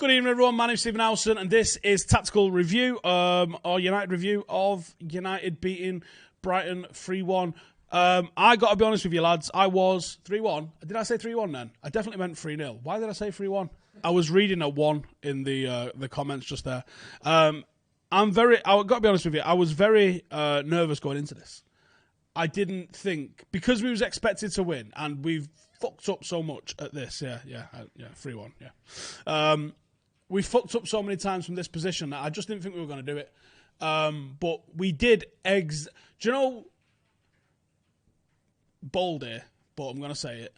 Good evening, everyone. My name's Stephen Howson, and this is Tactical Review, or United review of United beating Brighton 3-1. I got to be honest with you, lads. I was 3-1. Did I say 3-1 then? I definitely meant 3-0. Why did I say 3-1? I was reading a 1 in the comments just there. I got to be honest with you, I was very nervous going into this. I didn't think, because we was expected to win, and we've fucked up so much at this. 3-1, yeah. We fucked up so many times from this position that I just didn't think we were going to do it. But we did do you know, bold here, but I'm going to say it.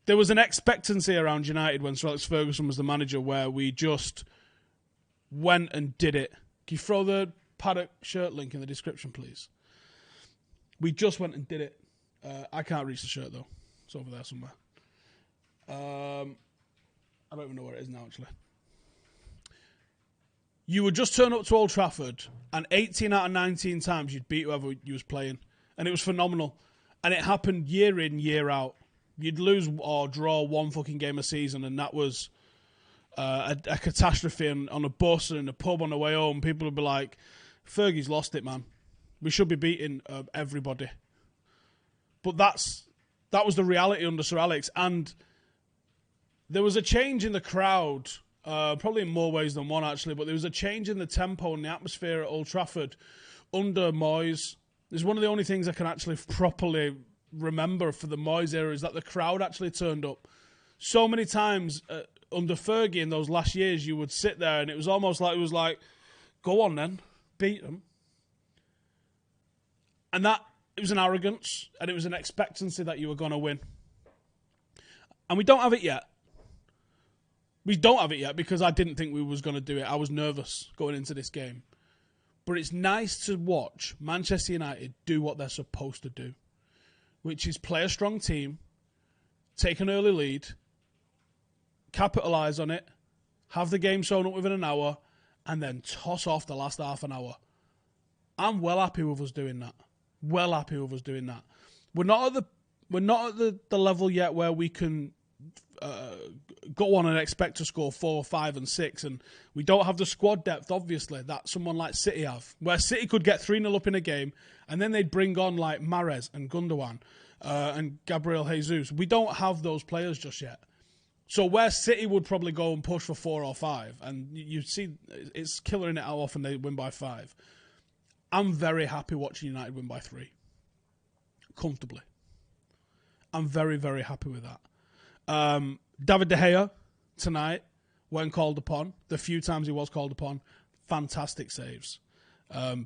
There was an expectancy around United when Sir Alex Ferguson was the manager where we just went and did it. Can you throw the Paddock shirt link in the description, please? We just went and did it. I can't reach the shirt, though. It's over there somewhere. I don't even know where it is now, actually. You would just turn up to Old Trafford, and 18 out of 19 times you'd beat whoever you was playing. And it was phenomenal. And it happened year in, year out. You'd lose or draw one fucking game a season, and that was a catastrophe. And on a bus and in a pub on the way home, people would be like, Fergie's lost it, man. We should be beating everybody. But that was the reality under Sir Alex. And there was a change in the crowd, probably in more ways than one, actually, but there was a change in the tempo and the atmosphere at Old Trafford under Moyes. It's one of the only things I can actually properly remember for the Moyes era is that the crowd actually turned up. So many times under Fergie in those last years, you would sit there and it was almost like, go on then, beat them. And it was an arrogance and it was an expectancy that you were going to win. And we don't have it yet. We don't have it yet because I didn't think we was going to do it. I was nervous going into this game. But it's nice to watch Manchester United do what they're supposed to do, which is play a strong team, take an early lead, capitalise on it, have the game sewn up within an hour, and then toss off the last half an hour. I'm well happy with us doing that. Well happy with us doing that. We're not at the level yet where we can go on and expect to score 4, 5 and 6, and we don't have the squad depth, obviously, that someone like City have, where City could get 3-0 up in a game and then they'd bring on like Mahrez and Gundogan and Gabriel Jesus. We don't have those players just yet. So where City would probably go and push for 4 or 5, and you see it's killer in it how often they win by 5. I'm very happy watching United win by 3. Comfortably. I'm very, very happy with that. David De Gea tonight, when called upon, the few times he was called upon, fantastic saves.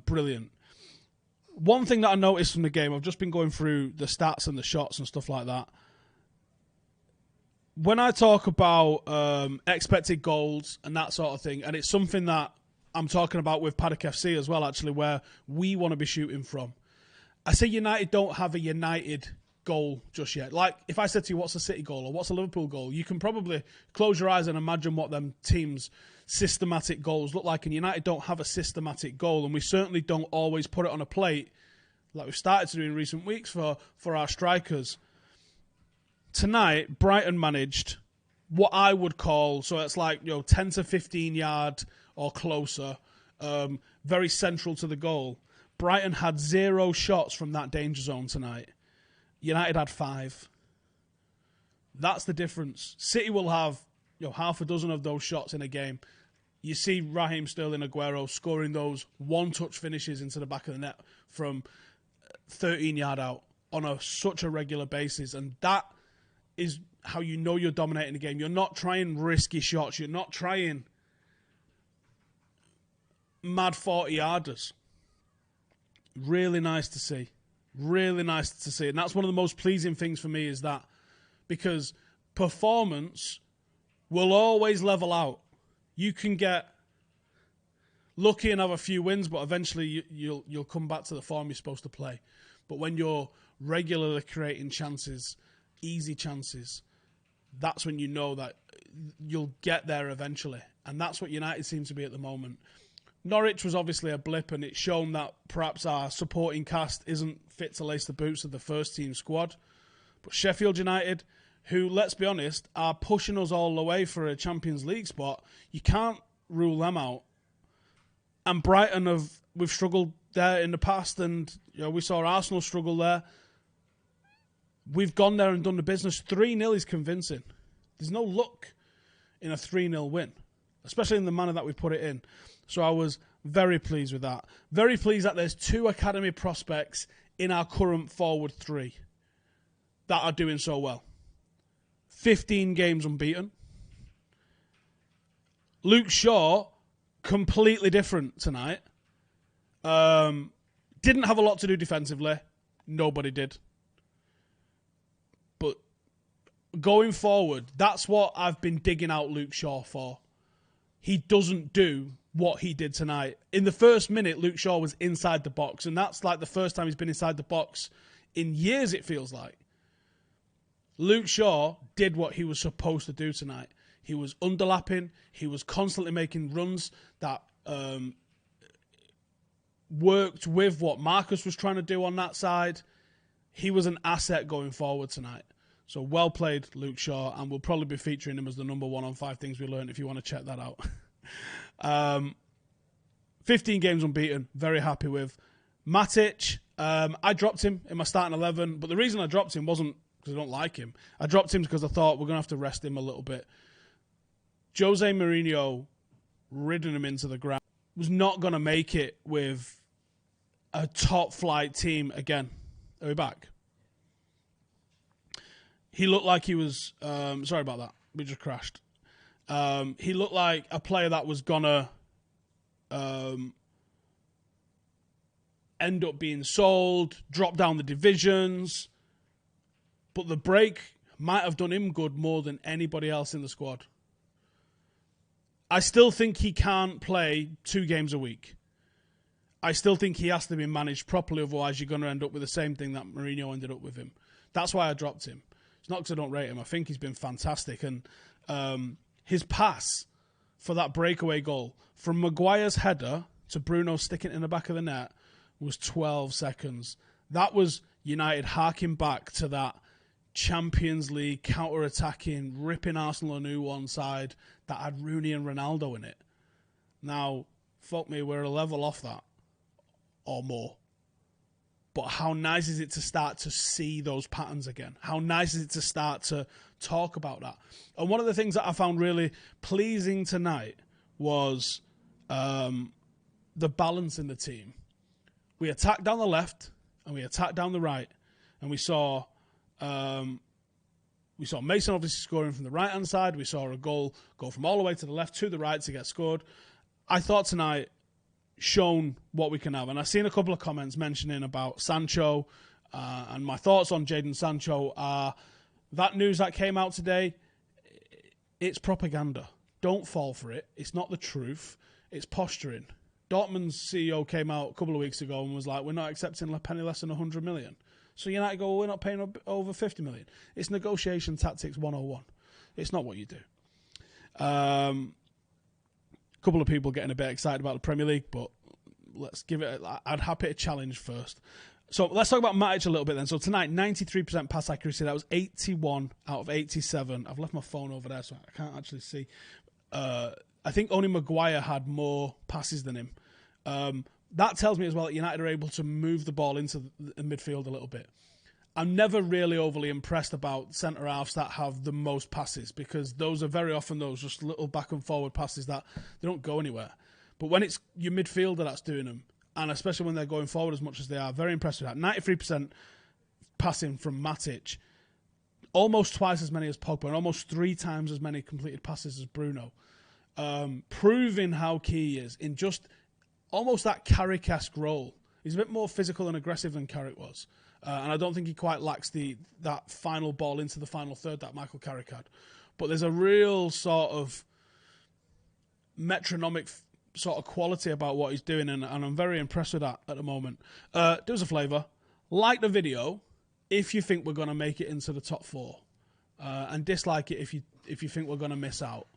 Brilliant. One thing that I noticed from the game, I've just been going through the stats and the shots and stuff like that. When I talk about expected goals and that sort of thing, and it's something that I'm talking about with Paddock FC as well, actually, where we want to be shooting from. I say United don't have a United goal just yet. Like, if I said to you, what's a City goal or what's a Liverpool goal, you can probably close your eyes and imagine what them teams' systematic goals look like. And United don't have a systematic goal, and we certainly don't always put it on a plate like we've started to do in recent weeks for our strikers. Tonight, Brighton managed what I would call, so it's like 10 to 15 yard or closer, very central to the goal. Brighton had 0 shots from that danger zone tonight. United had 5. That's the difference. City will have half a dozen of those shots in a game. You see Raheem Sterling, Aguero scoring those one-touch finishes into the back of the net from 13 yard out on such a regular basis, and that is how you know you're dominating the game. You're not trying risky shots. You're not trying mad 40-yarders. Really nice to see. Really nice to see. And that's one of the most pleasing things for me is that, because performance will always level out. You can get lucky and have a few wins, but eventually you'll come back to the form you're supposed to play. But when you're regularly creating chances, easy chances, that's when you know that you'll get there eventually. And that's what United seem to be at the moment. Norwich was obviously a blip, and it's shown that perhaps our supporting cast isn't fit to lace the boots of the first team squad. But Sheffield United, who, let's be honest, are pushing us all the way for a Champions League spot. You can't rule them out. And Brighton we've struggled there in the past, and we saw Arsenal struggle there. We've gone there and done the business. 3-0 is convincing. There's no luck in a 3-0 win, especially in the manner that we put it in. So I was very pleased with that. Very pleased that there's 2 academy prospects in our current forward 3 that are doing so well. 15 games unbeaten. Luke Shaw, completely different tonight. Didn't have a lot to do defensively. Nobody did. But going forward, that's what I've been digging out Luke Shaw for. He doesn't do what he did tonight. In the first minute, Luke Shaw was inside the box, and that's like the first time he's been inside the box in years, it feels like. Luke Shaw did what he was supposed to do tonight. He was underlapping. He was constantly making runs that worked with what Marcus was trying to do on that side. He was an asset going forward tonight. So well played, Luke Shaw, and we'll probably be featuring him as the number 1 on 5 things we learned if you want to check that out. 15 games unbeaten, very happy with. Matic, I dropped him in my starting 11, but the reason I dropped him wasn't because I don't like him. I dropped him because I thought we're going to have to rest him a little bit. Jose Mourinho ridden him into the ground. Was not going to make it with a top-flight team again. Are we back? He looked like he was... sorry about that. We just crashed. He looked like a player that was going to end up being sold, drop down the divisions. But the break might have done him good more than anybody else in the squad. I still think he can't play 2 games a week. I still think he has to be managed properly, otherwise you're going to end up with the same thing that Mourinho ended up with him. That's why I dropped him. It's not because I don't rate him. I think he's been fantastic. And his pass for that breakaway goal, from Maguire's header to Bruno sticking it in the back of the net, was 12 seconds. That was United harking back to that Champions League counter-attacking, ripping Arsenal a new one side that had Rooney and Ronaldo in it. Now, fuck me, we're a level off that. Or more. But how nice is it to start to see those patterns again? How nice is it to start to talk about that? And one of the things that I found really pleasing tonight was the balance in the team. We attacked down the left and we attacked down the right, and we saw Mason obviously scoring from the right-hand side. We saw a goal go from all the way to the left to the right to get scored. I thought tonight shown what we can have. And I've seen a couple of comments mentioning about Sancho, and my thoughts on Jadon Sancho are that news that came out today, it's propaganda. Don't fall for it. It's not the truth. It's posturing. Dortmund's CEO came out a couple of weeks ago and was like, we're not accepting a penny less than 100 million. So United go, well, we're not paying over 50 million. It's negotiation tactics 101. It's not what you do. A couple of people getting a bit excited about the Premier League, but let's give it... I'd happy to challenge first. So let's talk about Matic a little bit then. So tonight, 93% pass accuracy. That was 81 out of 87. I've left my phone over there, so I can't actually see. I think only Maguire had more passes than him. That tells me as well that United are able to move the ball into the midfield a little bit. I'm never really overly impressed about centre-halves that have the most passes, because those are very often those just little back and forward passes that they don't go anywhere. But when it's your midfielder that's doing them, and especially when they're going forward as much as they are, very impressed with that. 93% passing from Matic, almost twice as many as Pogba, and almost 3 times as many completed passes as Bruno. Proving how key he is in just almost that Carrick-esque role. He's a bit more physical and aggressive than Carrick was. And I don't think he quite lacks that final ball into the final third that Michael Carrick had. But there's a real sort of metronomic sort of quality about what he's doing, and I'm very impressed with that at the moment. Do us a favour. Like the video if you think we're going to make it into the top 4. And dislike it if you think we're going to miss out.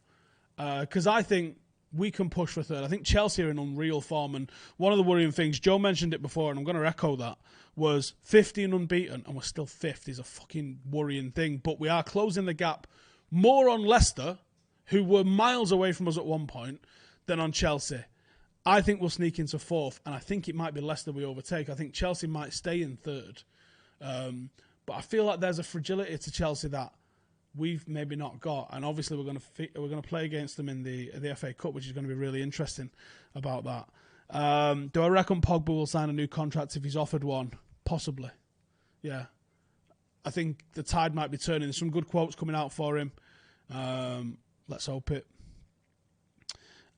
Because I think we can push for third. I think Chelsea are in unreal form, and one of the worrying things, Joe mentioned it before, and I'm going to echo that, was 15 unbeaten, and we're still fifth is a fucking worrying thing. But we are closing the gap more on Leicester, who were miles away from us at one point, than on Chelsea. I think we'll sneak into fourth, and I think it might be Leicester we overtake. I think Chelsea might stay in third. But I feel like there's a fragility to Chelsea that we've maybe not got, and obviously we're going to play against them in the FA Cup, which is going to be really interesting about that. Do I reckon Pogba will sign a new contract if he's offered one? Possibly, yeah. I think the tide might be turning. There's some good quotes coming out for him. Let's hope it.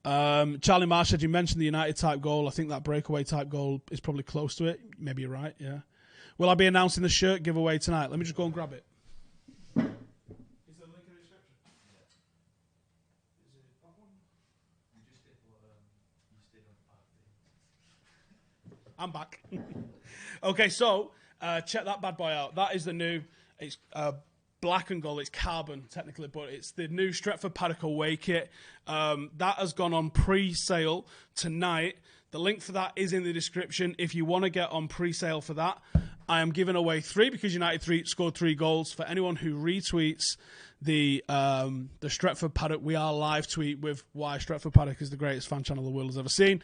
Charlie Marsh said you mentioned the United type goal. I think that breakaway type goal is probably close to it. Maybe you're right, yeah. Will I be announcing the shirt giveaway tonight? Let me just go and grab it. Is there a link in the description? Yeah. Is it that one? You just did what you did on I'm back. Okay, so check that bad boy out. That is the new, it's black and gold, it's carbon technically, but it's the new Stretford Paddock away kit. That has gone on pre-sale tonight. The link for that is in the description. If you want to get on pre-sale for that, I am giving away 3 because United scored 3 goals for anyone who retweets the Stretford Paddock We Are Live tweet with why Stretford Paddock is the greatest fan channel the world has ever seen.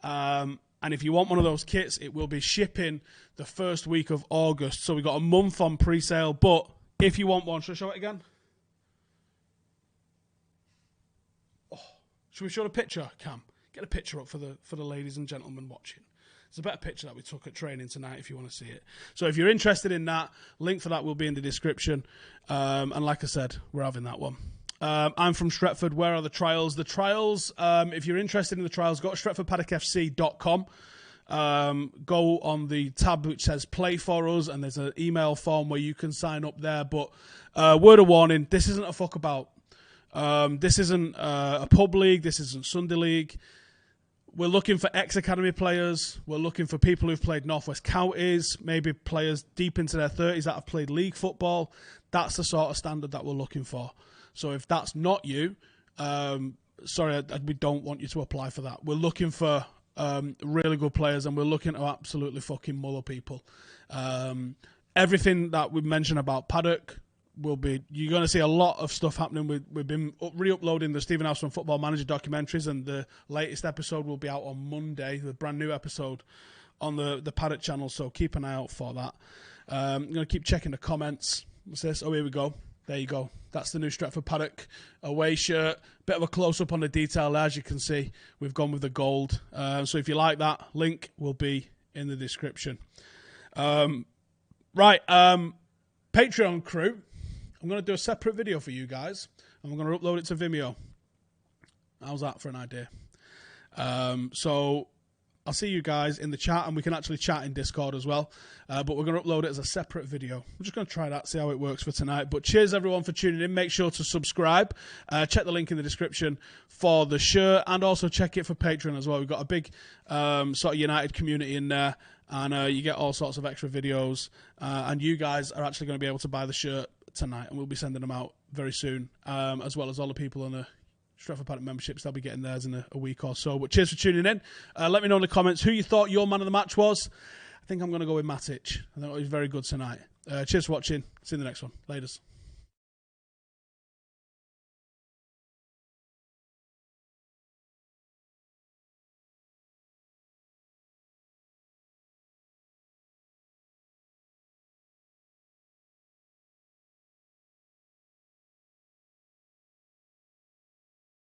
And if you want one of those kits, it will be shipping the first week of August. So we've got a month on pre-sale, but if you want one, should I show it again? Oh, should we show a picture, Cam? Get a picture up for the ladies and gentlemen watching. It's a better picture that we took at training tonight if you want to see it. So if you're interested in that, link for that will be in the description. And like I said, we're having that one. I'm from Stretford. Where are the trials? The trials, if you're interested in the trials, go to stretfordpaddockfc.com. Go on the tab which says play for us, and there's an email form where you can sign up there. But word of warning, this isn't a fuck about. This isn't a pub league. This isn't Sunday league. We're looking for ex-academy players. We're looking for people who've played Northwest Counties, maybe players deep into their 30s that have played league football. That's the sort of standard that we're looking for. So if that's not you, sorry, we don't want you to apply for that. We're looking for really good players, and we're looking to absolutely fucking muller people. Everything that we mentioned about Paddock will be, you're going to see a lot of stuff happening. We've been re-uploading the Stephen Howson Football Manager documentaries, and the latest episode will be out on Monday, the brand new episode on the Paddock channel, so keep an eye out for that. I'm going to keep checking the comments. What's this? Oh, here we go. There you go. That's the new Stretford Paddock away shirt. Bit of a close-up on the detail there, as you can see. We've gone with the gold. So if you like that, link will be in the description. Right, Patreon crew. I'm going to do a separate video for you guys, and I'm going to upload it to Vimeo. How's that for an idea? So I'll see you guys in the chat, and we can actually chat in Discord as well. But we're going to upload it as a separate video. I'm just going to try that, see how it works for tonight. But cheers, everyone, for tuning in. Make sure to subscribe. Check the link in the description for the shirt, and also check it for Patreon as well. We've got a big sort of United community in there, and you get all sorts of extra videos. And you guys are actually going to be able to buy the shirt tonight, and we'll be sending them out very soon, as well as all the people on the Stretford Paddock memberships. They'll be getting theirs in a week or so. But cheers for tuning in. Let me know in the comments who you thought your man of the match was. I think I'm going to go with Matic. I think he was very good tonight. Cheers for watching. See you in the next one. Laters.